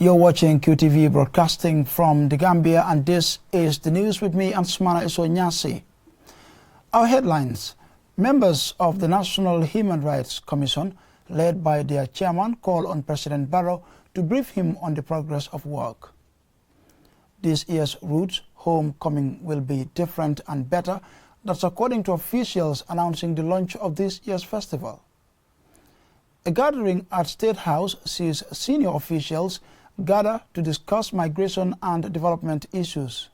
You're watching QTV broadcasting from the Gambia, and this is the news with me, Ansmana Isonyasi. Our headlines: members of the National Human Rights Commission, led by their chairman, call on President Barrow to brief him on the progress of work. This year's Roots homecoming will be different and better. That's according to officials announcing the launch of this year's festival. A gathering at State House sees senior officials gather to discuss migration and development issues.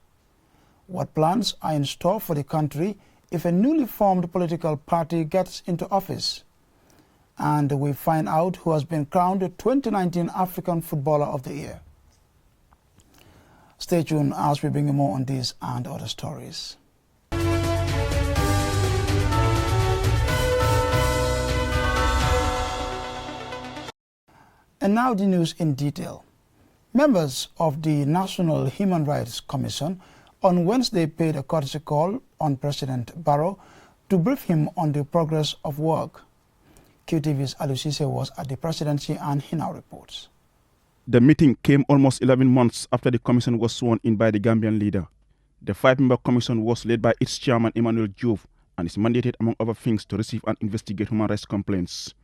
What plans are in store for the country if a newly formed political party gets into office? And we find out who has been crowned the 2019 African Footballer of the Year. Stay tuned as we bring you more on these and other stories. And now the news in detail. Members of the National Human Rights Commission on Wednesday paid a courtesy call on President Barrow to brief him on the progress of work. QTV's Alusise was at the presidency and he now reports. The meeting came almost 11 months after the commission was sworn in by the Gambian leader. The five-member commission was led by its chairman, Emmanuel Diouf, and is mandated, among other things, to receive and investigate human rights complaints.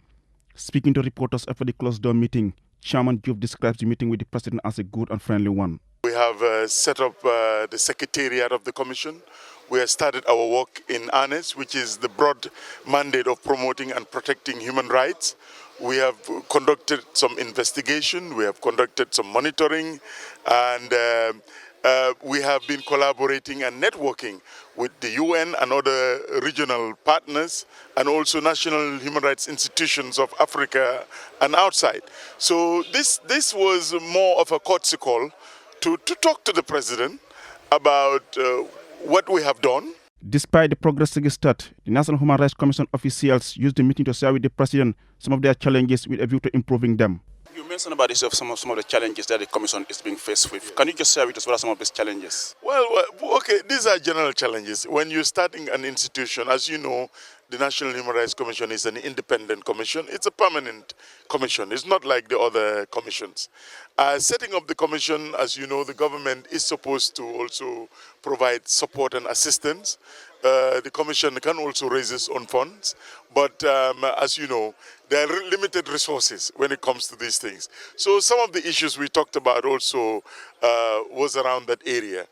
Speaking to reporters after the closed-door meeting, Chairman Diouf describes the meeting with the president as a good and friendly one. We have set up the secretariat of the commission. We have started our work in earnest, which is the broad mandate of promoting and protecting human rights. We have conducted some investigation, we have conducted some monitoring, and we have been collaborating and networking with the UN and other regional partners, and also national human rights institutions of Africa and outside. So this was more of a courtesy call to talk to the president about what we have done. Despite the progress registered, the National Human Rights Commission officials used the meeting to share with the president some of their challenges with a view to improving them. You mentioned about this of some of the challenges that the commission is being faced with. Can you just share with us what are some of these challenges? Well, okay, these are general challenges. When you're starting an institution, as you know, the National Human Rights Commission is an independent commission. It's a permanent commission. It's not like the other commissions. Setting up the commission, as you know, the government is supposed to also provide support and assistance. The commission can also raise its own funds, but as you know, there are limited resources when it comes to these things. So some of the issues we talked about also was around that area.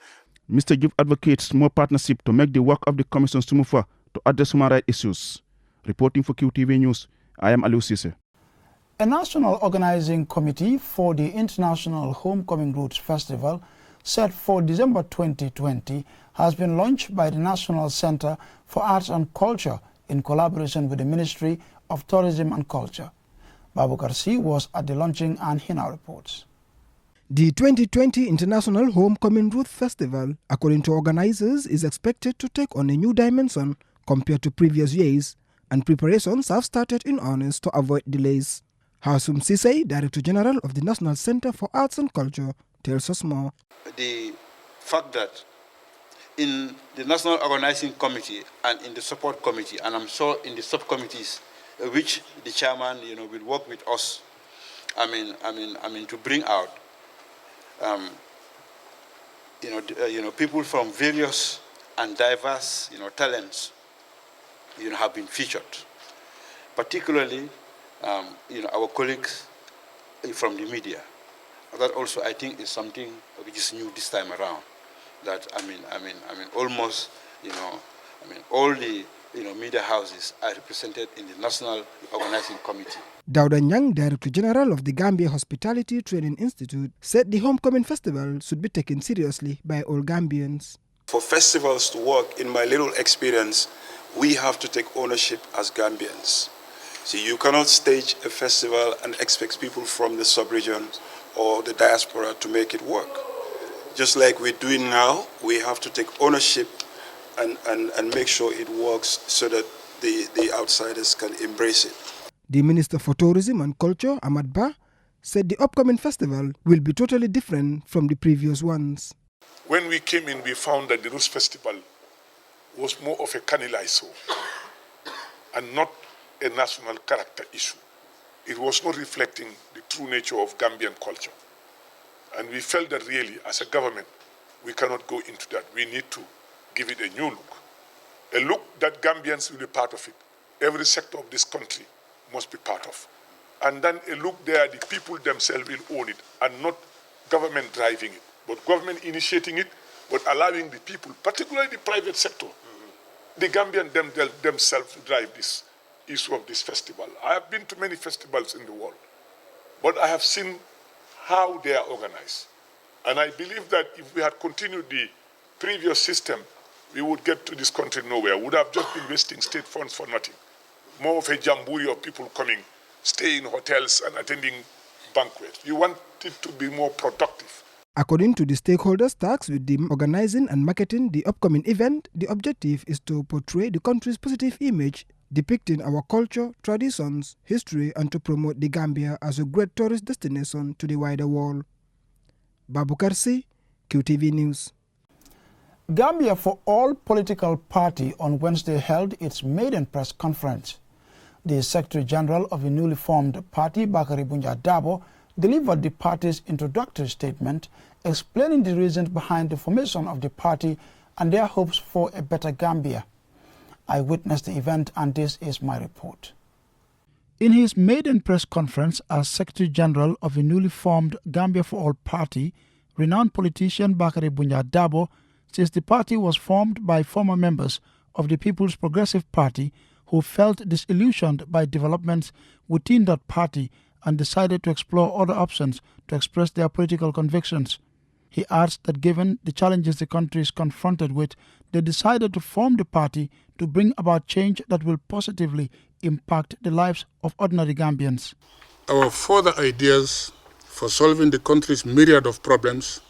Mr. Diouf advocates more partnership to make the work of the commission smoother to address human rights issues. Reporting for QTV News, I am Alusise. A national organizing committee for the International Homecoming Roots Festival, set for December 2020, has been launched by the National Center for Arts and Culture in collaboration with the Ministry of Tourism and Culture. Babu Garci was at the launching and he now reports. The 2020 International Homecoming Roots Festival, according to organizers, is expected to take on a new dimension compared to previous years, and preparations have started in earnest to avoid delays. Hasum Sisay, Director General of the National Center for Arts and Culture, tells us more. The fact that in the National Organizing Committee and in the Support Committee, and I'm sure in the subcommittees, which the chairman, will work with us, to bring out, people from various and diverse, talents, have been featured. Particularly, our colleagues from the media. That also, I think, is something which is new this time around. That almost, all the media houses are represented in the National Organizing Committee. Dauda Nyang, Director General of the Gambia Hospitality Training Institute, said the Homecoming Festival should be taken seriously by all Gambians. For festivals to work, in my little experience, we have to take ownership as Gambians. So you cannot stage a festival and expect people from the sub-regions or the diaspora to make it work. Just like we're doing now, we have to take ownership and make sure it works so that the outsiders can embrace it. The Minister for Tourism and Culture, Ahmad Ba, said the upcoming festival will be totally different from the previous ones. When we came in, we found that the Roots Festival was more of a canalizo and not a national character issue. It was not reflecting the true nature of Gambian culture. And we felt that really, as a government, we cannot go into that. We need to give it a new look. A look that Gambians will be part of it. Every sector of this country must be part of. And then a look there, the people themselves will own it, and not government driving it, but government initiating it, but allowing the people, particularly the private sector, the Gambian themselves to drive this issue of this festival. I have been to many festivals in the world, but I have seen how they are organized. And I believe that if we had continued the previous system, we would get to this country nowhere. We would have just been wasting state funds for nothing. More of a jamboree of people coming, staying in hotels and attending banquets. We want it to be more productive. According to the stakeholders tasked with the organizing and marketing the upcoming event, the objective is to portray the country's positive image, depicting our culture, traditions, history, and to promote the Gambia as a great tourist destination to the wider world. Babu Karsi, QTV News. Gambia for All political party on Wednesday held its maiden press conference. The Secretary General of the newly formed party, Bakari Bunja Dabo, delivered the party's introductory statement explaining the reasons behind the formation of the party and their hopes for a better Gambia. I witnessed the event and this is my report. In his maiden press conference as Secretary General of the newly formed Gambia for All party, renowned politician Bakari Bunja Dabo says the party was formed by former members of the People's Progressive Party who felt disillusioned by developments within that party and decided to explore other options to express their political convictions. He adds that given the challenges the country is confronted with, they decided to form the party to bring about change that will positively impact the lives of ordinary Gambians. Our further ideas for solving the country's myriad of problems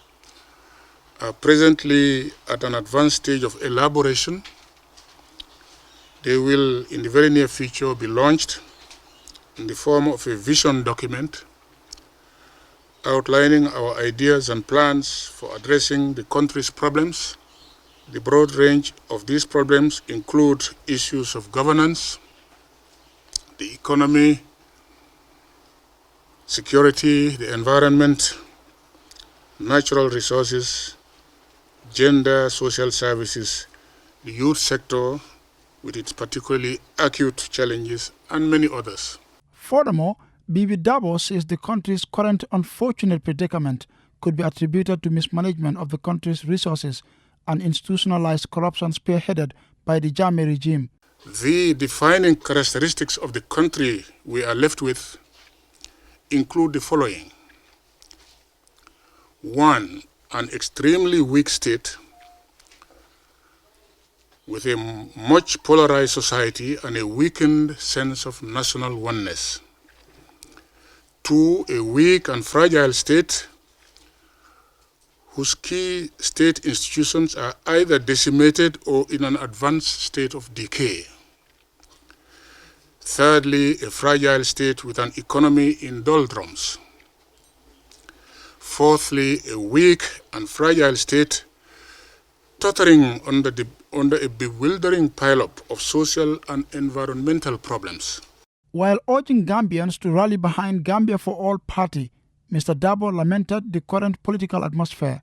are presently at an advanced stage of elaboration. They will, in the very near future, be launched in the form of a vision document outlining our ideas and plans for addressing the country's problems. The broad range of these problems include issues of governance, the economy, security, the environment, natural resources, gender, social services, the youth sector with its particularly acute challenges, and many others. Furthermore, Bibi Dabo says the country's current unfortunate predicament could be attributed to mismanagement of the country's resources and institutionalized corruption spearheaded by the Jammeh regime. The defining characteristics of the country we are left with include the following. 1, an extremely weak state with a much polarized society and a weakened sense of national oneness. 2, a weak and fragile state whose key state institutions are either decimated or in an advanced state of decay. Thirdly, a fragile state with an economy in doldrums. Fourthly, a weak and fragile state tottering under a bewildering pileup of social and environmental problems. While urging Gambians to rally behind Gambia for All party, Mr. Dabo lamented the current political atmosphere.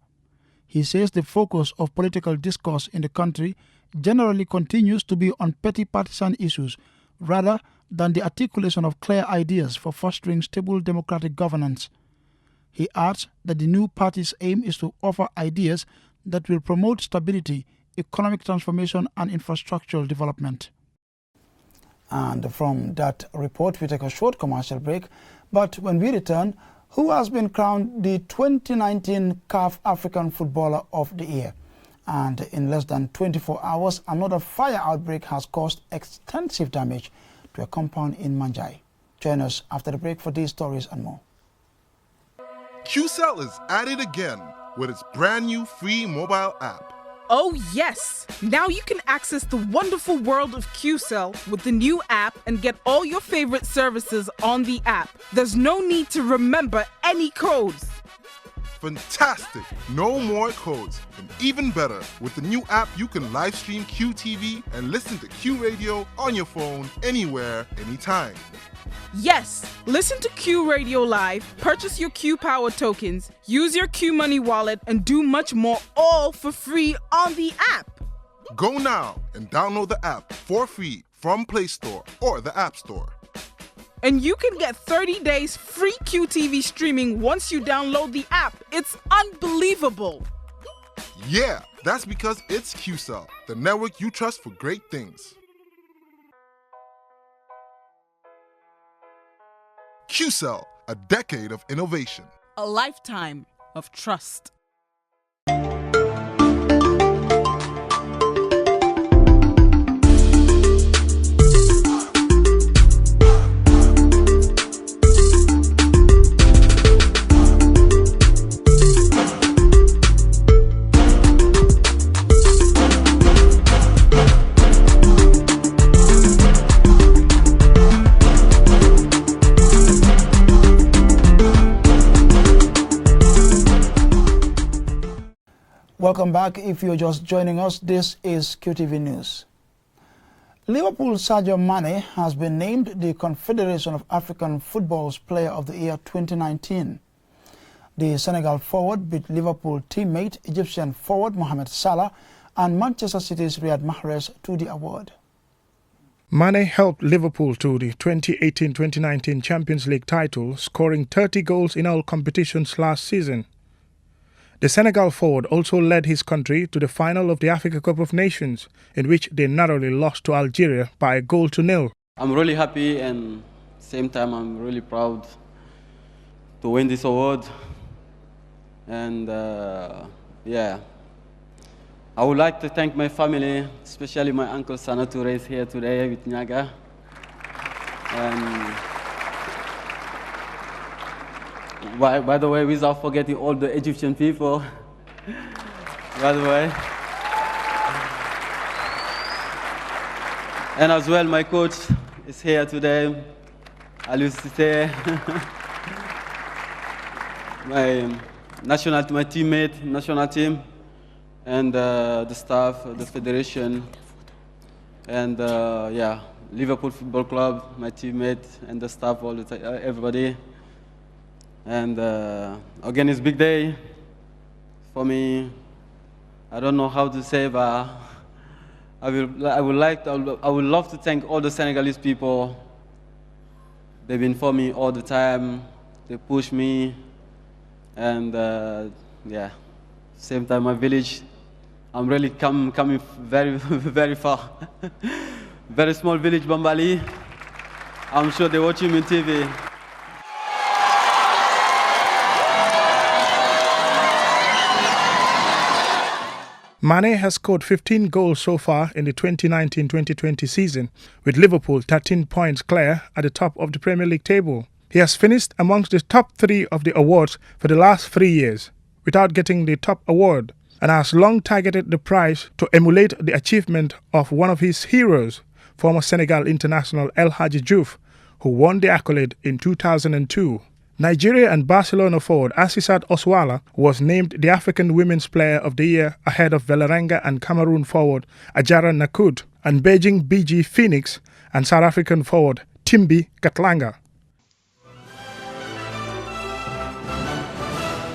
He says the focus of political discourse in the country generally continues to be on petty partisan issues rather than the articulation of clear ideas for fostering stable democratic governance. He adds that the new party's aim is to offer ideas that will promote stability, economic transformation and infrastructural development. And from that report, we take a short commercial break. But when we return, who has been crowned the 2019 CAF African Footballer of the Year? And in less than 24 hours, another fire outbreak has caused extensive damage to a compound in Manjai. Join us after the break for these stories and more. QCell is at it again with its brand new free mobile app. Oh yes! Now you can access the wonderful world of QCell with the new app and get all your favorite services on the app. There's no need to remember any codes. Fantastic! No more codes. And even better, with the new app you can live stream QTV and listen to Q Radio on your phone anywhere, anytime. Yes, listen to Q Radio Live, purchase your Q Power tokens, use your Q Money wallet, and do much more, all for free on the app. Go now and download the app for free from Play Store or the App Store. And you can get 30 days free QTV streaming once you download the app. It's unbelievable. Yeah, that's because it's QCell, the network you trust for great things. QCell, a decade of innovation. A lifetime of trust. Welcome back. If you're just joining us, this is QTV News. Liverpool's Sadio Mane has been named the Confederation of African Football's Player of the Year 2019. The Senegal forward beat Liverpool teammate Egyptian forward Mohamed Salah and Manchester City's Riyad Mahrez to the award. Mane helped Liverpool to the 2018-2019 Champions League title, scoring 30 goals in all competitions last season. The Senegal forward also led his country to the final of the Africa Cup of Nations, in which they narrowly lost to Algeria by 1-0. I'm really happy, and at the same time I'm really proud to win this award. And yeah, I would like to thank my family, especially my uncle Sanatu is here today with Nyaga. And by the way, without forgetting all the Egyptian people, by the way. And as well, my coach is here today, Aliou Cissé. My teammate, national team, and the staff, the federation, and yeah, Liverpool Football Club, my teammate, and the staff, everybody. And again, it's a big day for me. I don't know how to say, but I would love to thank all the Senegalese people. They've been for me all the time. They push me, and yeah. Same time, my village. I'm really coming very very far. Very small village, Bambali. I'm sure they're watching me on TV. Mane has scored 15 goals so far in the 2019-2020 season, with Liverpool 13 points clear at the top of the Premier League table. He has finished amongst the top 3 of the awards for the last 3 years, without getting the top award, and has long targeted the prize to emulate the achievement of one of his heroes, former Senegal international El Hadji Diouf, who won the accolade in 2002. Nigeria and Barcelona forward Asisat Oswala was named the African Women's Player of the Year ahead of Vålerenga and Cameroon forward Ajara Nakud and Beijing BG Phoenix and South African forward Timbi Katlanga.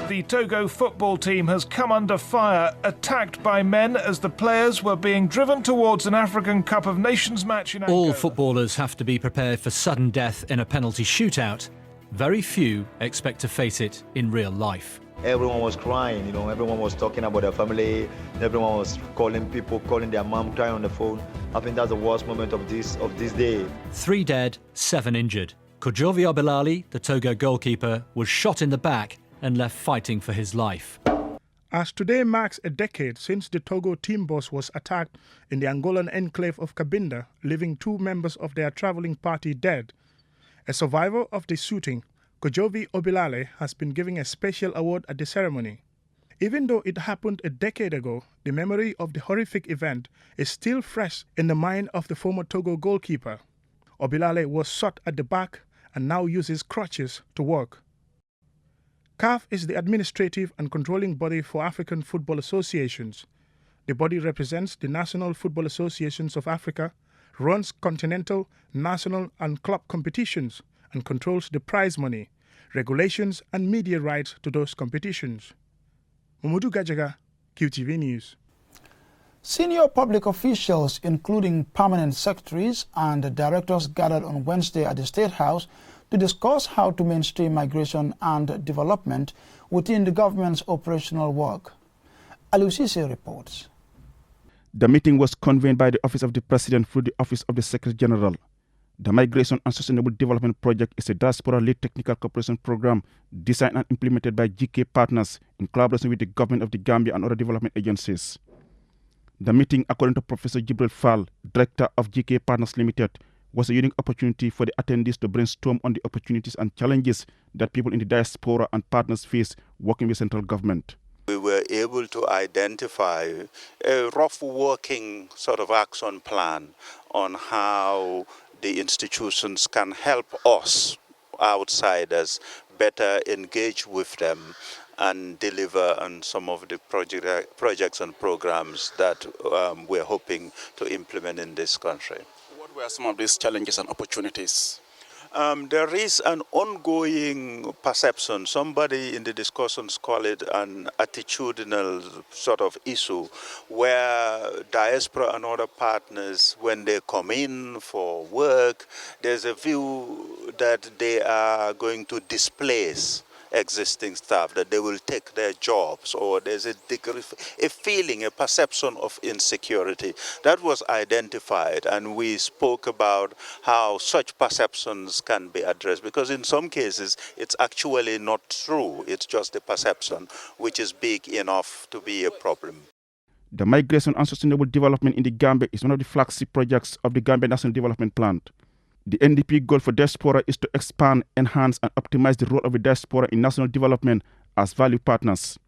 The Togo football team has come under fire, attacked by men as the players were being driven towards an African Cup of Nations match in Angola. All footballers have to be prepared for sudden death in a penalty shootout. Very few expect to face it in real life. Everyone was crying, everyone was talking about their family, everyone was calling their mom, crying on the phone. I think that's the worst moment of this day. 3 dead, 7 injured. Kojovi Obilali, the Togo goalkeeper, was shot in the back and left fighting for his life. As today marks a decade since the Togo team bus was attacked in the Angolan enclave of Cabinda, leaving 2 members of their travelling party dead, a survivor of the shooting, Kojovi Obilale, has been given a special award at the ceremony. Even though it happened a decade ago, the memory of the horrific event is still fresh in the mind of the former Togo goalkeeper. Obilale was shot at the back and now uses crutches to work. CAF is the administrative and controlling body for African football associations. The body represents the National Football Associations of Africa, runs continental, national and club competitions, and controls the prize money, regulations and media rights to those competitions. Mamadou Gajaga, QTV News. Senior public officials, including permanent secretaries and directors, gathered on Wednesday at the State House to discuss how to mainstream migration and development within the government's operational work. Alusise reports. The meeting was convened by the Office of the President through the Office of the Secretary General. The Migration and Sustainable Development Project is a diaspora-led technical cooperation program designed and implemented by GK partners in collaboration with the government of the Gambia and other development agencies. The meeting, according to Professor Jibril Fall, Director of GK Partners Limited, was a unique opportunity for the attendees to brainstorm on the opportunities and challenges that people in the diaspora and partners face working with central government. We were able to identify a rough working sort of action plan on how the institutions can help us, outsiders, better engage with them and deliver on some of the projects and programs that we're hoping to implement in this country. What were some of these challenges and opportunities? There is an ongoing perception, somebody in the discussions call it an attitudinal sort of issue, where diaspora and other partners, when they come in for work, there's a view that they are going to displace existing staff, that they will take their jobs, or there's a degree, a feeling, a perception of insecurity. That was identified, and we spoke about how such perceptions can be addressed, because in some cases it's actually not true, it's just a perception which is big enough to be a problem. The Migration and Sustainable Development in the Gambia is one of the flagship projects of the Gambia National Development Plan. The NDP goal for diaspora is to expand, enhance and optimize the role of the diaspora in national development as value partners.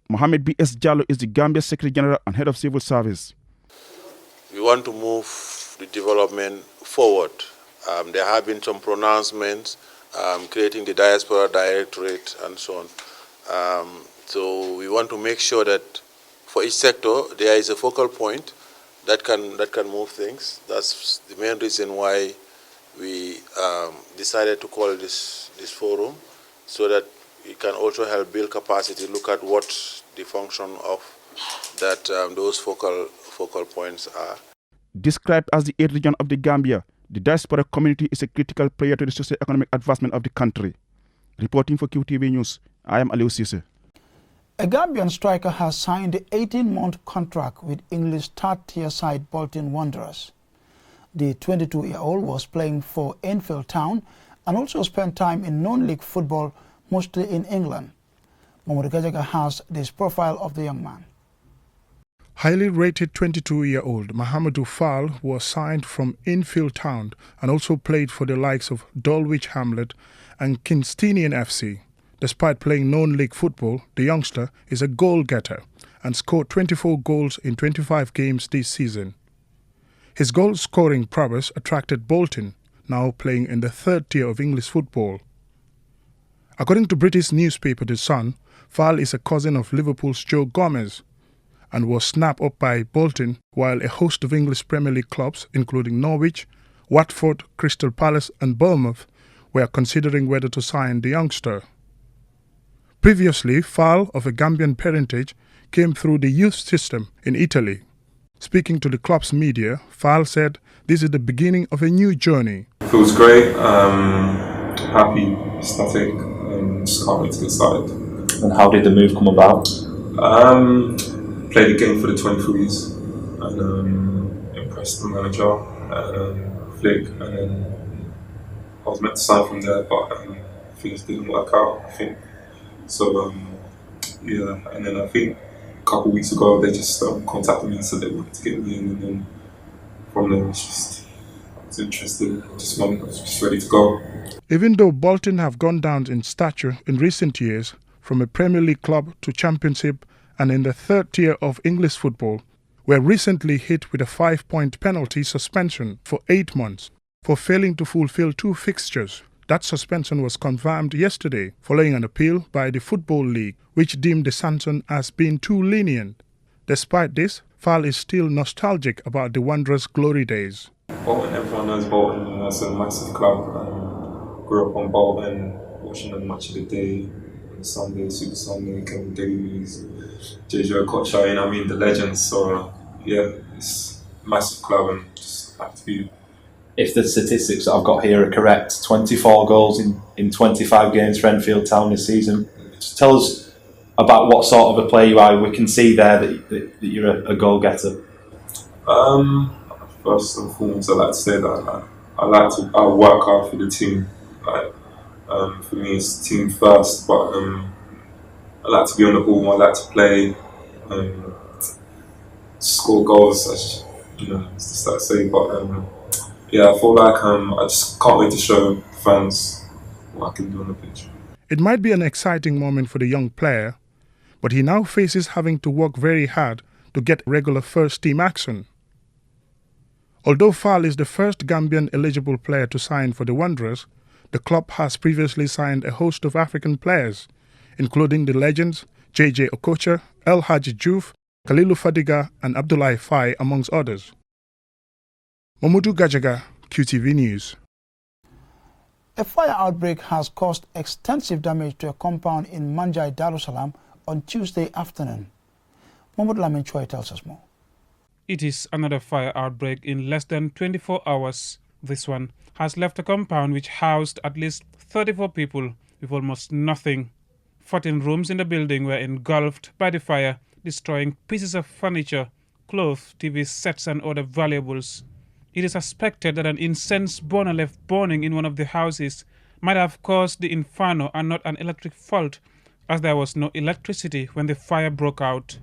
Mohamed B.S. Jallo is the Gambia Secretary General and Head of Civil Service. We want to move the development forward. There have been some pronouncements creating the Diaspora Directorate and so on. So we want to make sure that for each sector there is a focal point that can move things. That's the main reason why we decided to call this forum, so that we can also help build capacity, look at what the function of that those focal points are. Described as the 8th region of the Gambia, the diaspora community is a critical player to the socio-economic advancement of the country. Reporting for QTV News, I am Aliou Cisse. A Gambian striker has signed an 18-month contract with English third-tier side Bolton Wanderers. The 22-year-old was playing for Enfield Town and also spent time in non-league football, mostly in England. Mamadou Gajaga has this profile of the young man. Highly rated 22-year-old Mahamadou Fall was signed from Enfield Town and also played for the likes of Dulwich Hamlet and Kingstonian FC. Despite playing non-league football, the youngster is a goal-getter and scored 24 goals in 25 games this season. His goal-scoring prowess attracted Bolton, now playing in the third tier of English football. According to British newspaper The Sun, Fall is a cousin of Liverpool's Joe Gomez and was snapped up by Bolton, while a host of English Premier League clubs, including Norwich, Watford, Crystal Palace and Bournemouth, were considering whether to sign the youngster. Previously, Fall, of a Gambian parentage, came through the youth system in Italy. Speaking to the club's media, Fall said this is the beginning of a new journey. Feels great, happy, ecstatic, just can't wait to get started. And how did the move come about? Played the game for the 23s and impressed the manager and Flick, and then I was meant to sign from there, but things didn't work out, I think. So, yeah, and then I think a couple of weeks ago they just contacted me and said they wanted to get me in, and then from there I was interested, just ready to go. Even though Bolton have gone down in stature in recent years, from a Premier League club to Championship and in the third tier of English football, were recently hit with a 5-point penalty suspension for 8 months for failing to fulfill 2 fixtures. That suspension was confirmed yesterday following an appeal by the Football League, which deemed the sanction as being too lenient. Despite this, Fall is still nostalgic about the Wanderers' glory days. Bolton, everyone knows Bolton, it's a massive club. grew up on Bolton, watching them Match of the Day, on Sunday, Super Sunday, Kevin Davies, JJ Okocha, you know what I mean, the legends. So yeah, it's a massive club and just happy to be. If the statistics that I've got here are correct, 24 goals in 25 games for Enfield Town this season. Just tell us about what sort of a player you are. We can see there that you're a goal-getter. First and foremost, I like to say that I work hard for the team. For me, it's team first, but I like to be on the ball. I like to play, score goals. As you know, it's just like I say, but yeah, I feel like I just can't wait to show fans what I can do on the pitch. It might be an exciting moment for the young player, but he now faces having to work very hard to get regular first-team action. Although Fall is the first Gambian eligible player to sign for the Wanderers, the club has previously signed a host of African players, including the legends JJ Okocha, El Hadji Diouf, Kalilu Fadiga and Abdoulaye Faye, amongst others. Mamadou Gajaga, QTV News. A fire outbreak has caused extensive damage to a compound in Manjai, Darussalam on Tuesday afternoon. Mohamed Lamin Choi tells us more. It is another fire outbreak in less than 24 hours. This one has left a compound which housed at least 34 people with almost nothing. 14 rooms in the building were engulfed by the fire, destroying pieces of furniture, clothes, TV sets and other valuables. It is suspected that an incense burner left burning in one of the houses might have caused the inferno and not an electric fault, as there was no electricity when the fire broke out.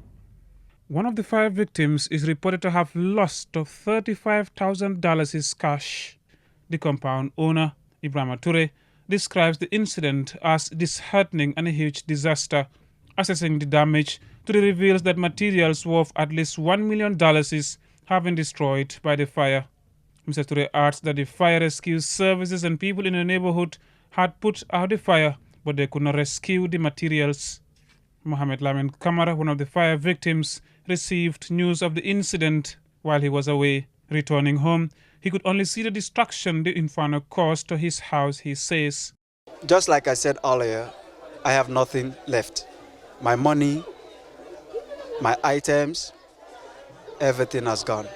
One of the fire victims is reported to have lost $35,000 in cash. The compound owner, Ibrahima Toure, describes the incident as disheartening and a huge disaster. Assessing the damage, Toure reveals that materials worth at least $1 million have been destroyed by the fire. Mr. Toure adds that the fire rescue services and people in the neighborhood had put out the fire, but they could not rescue the materials. Mohamed Lamin Kamara, one of the fire victims, received news of the incident while he was away. Returning home, he could only see the destruction the inferno caused to his house, he says. Just like I said earlier, I have nothing left. My money, my items, everything has gone.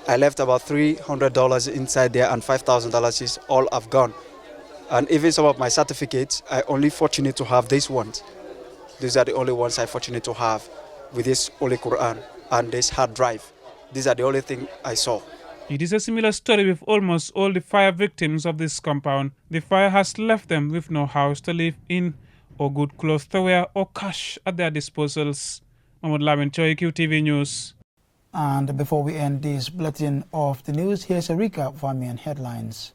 I left about $300 inside there and $5,000 is all I've gone. And even some of my certificates, I only fortunate to have these ones. These are the only ones I'm fortunate to have with this Holy Quran and this hard drive. These are the only thing I saw. It is a similar story with almost all the fire victims of this compound. The fire has left them with no house to live in, or good clothes to wear, or cash at their disposals. Mohamed Lamin Choi, QTV News. And before we end this bulletin of the news, here's a recap of our main headlines.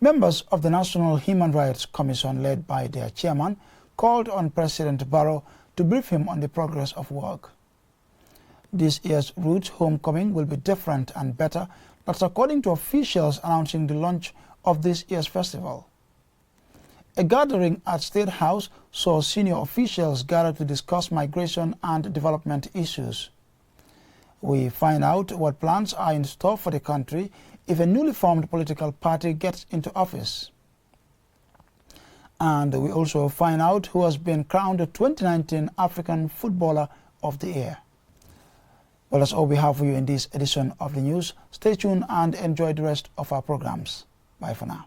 Members of the National Human Rights Commission, led by their chairman, called on President Barrow to brief him on the progress of work. This year's Roots homecoming will be different and better. That's according to officials announcing the launch of this year's festival. A gathering at State House saw senior officials gather to discuss migration and development issues. We find out what plans are in store for the country if a newly formed political party gets into office. And we also find out who has been crowned the 2019 African Footballer of the Year. Well, that's all we have for you in this edition of the news. Stay tuned and enjoy the rest of our programs. Bye for now.